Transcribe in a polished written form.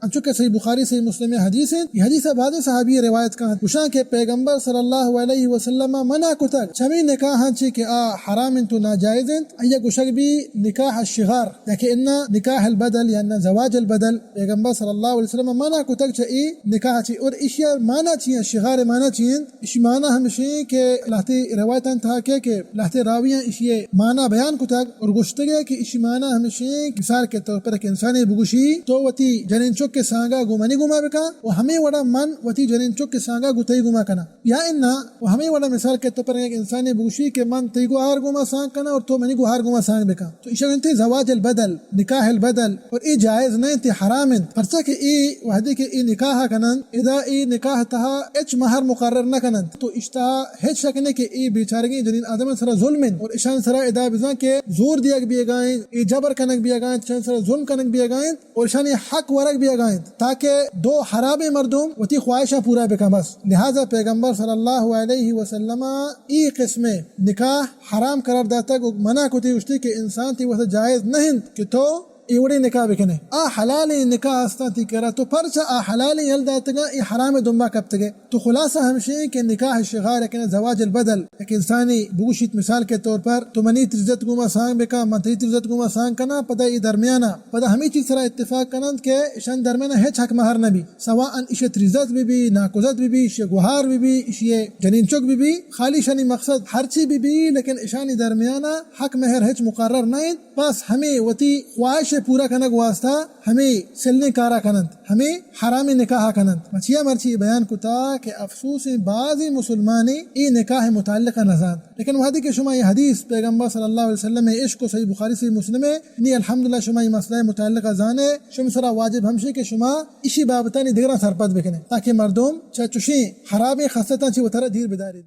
انچو صحیح بخاری صحیح مسلم حدیث ہے. یہ حدیث بعض صحابی روایت کا پوچھا کہ پیغمبر صلی اللہ علیہ وسلم منع کتا چمی نکاح چی کہ حرام تو ناجائز ایا گوشک بھی نکاح الشغار کہ ان نکاح البدل یا ان زواج البدل پیغمبر صلی اللہ علیہ وسلم منع کتا چی نکاح چی اور اشیا معنی چی الشغار معنی چی اش معنی ہمشی کہ لہتی روایت تھا کہ لہتے راویاں اشی معنی بیان کتا اور گوشتگے کہ اش معنی ہمشی مثال کے طور پر کہ انسانی بگوشی تو وتی جنین چوک کے سانگا گمانی گما بکا و ہمیں وڑا من وتی جنین چوک کے سانگا گتائی گما کنا یا انا و ہمیں وڑا مثال کے طور پر ایک انسانی بگوشی کہ من تی گو ہار گما سانگ کنا اور تو منی گو ہار گما سانگ بکا تو اشارہ انتی زواج البدل نکاح البدل اور ای جائز نہیں تی حرام پرچا کہ ای وحدی کہ ای نکاح کنن اذا ای نکاح تہا اچ مہر مقرر نہ کنن تو اشتا ہیچ شک نہیں کہ ای بیچارگی جنین آدم سرا ظلم اور اشان سرا ادا بزن کہ زور دیا بھی گائیں ای جبر کنک بھی گائیں چند سرا ظلم کنک بھی گائیں اور اشان حق ورک بھی گائیں تاکہ دو حرام مردم وتی خواہشہ پورا بکا بس. لہذا پیغمبر صلی اللہ علیہ وسلم ای قسم نکاح حرام قرار داتا کو منع کتی اشتی کہ انسان تی وہ جائز نہیں کہ تو ایوڑی نکاح بکنے حلالی نکاح استا تی کرا تو پرچا حلالی یل داتگا ای حرام دنبا کب تگے. تو خلاصہ ہمشی کہ نکاح الشغار ہے زواج البدل ایک انسانی بگوشیت مثال کے طور پر تو منی ترزت گما سانگ بکا منتی ترزت گما سانگ کنا پدا ای درمیانا پدا ہمی چیز سرا اتفاق کنند کہ اشان درمیانا ہے چھک مہر نبی سواء اش ترزت بھی ناکوزت بھی اش گوہار بھی اش جنین چوک بھی خالی شانی مقصد ہر چی بھی لیکن اشانی درمیانا حق مہر ہچ مقرر نہیں بس ہمیں وتی خواہش پورا کنک واسطہ ہمیں سلنے کارا کنند ہمیں حرامی نکاح کنند. مچیا مرچی بیان کتا کہ افسوس بعضی مسلمانی ای نکاح متعلق نزان لیکن وحدی کہ شما یہ حدیث پیغمبر صلی اللہ علیہ وسلم عشق کو صحیح بخاری صحیح مسلم نی الحمدللہ شما یہ مسئلہ متعلق زانے شما سرا واجب ہمشی کہ شما اسی بابتانی دیگرہ سرپت بکنے تاکہ مردم چاچوشی حرام خاصتاں چی وطرہ دیر بداری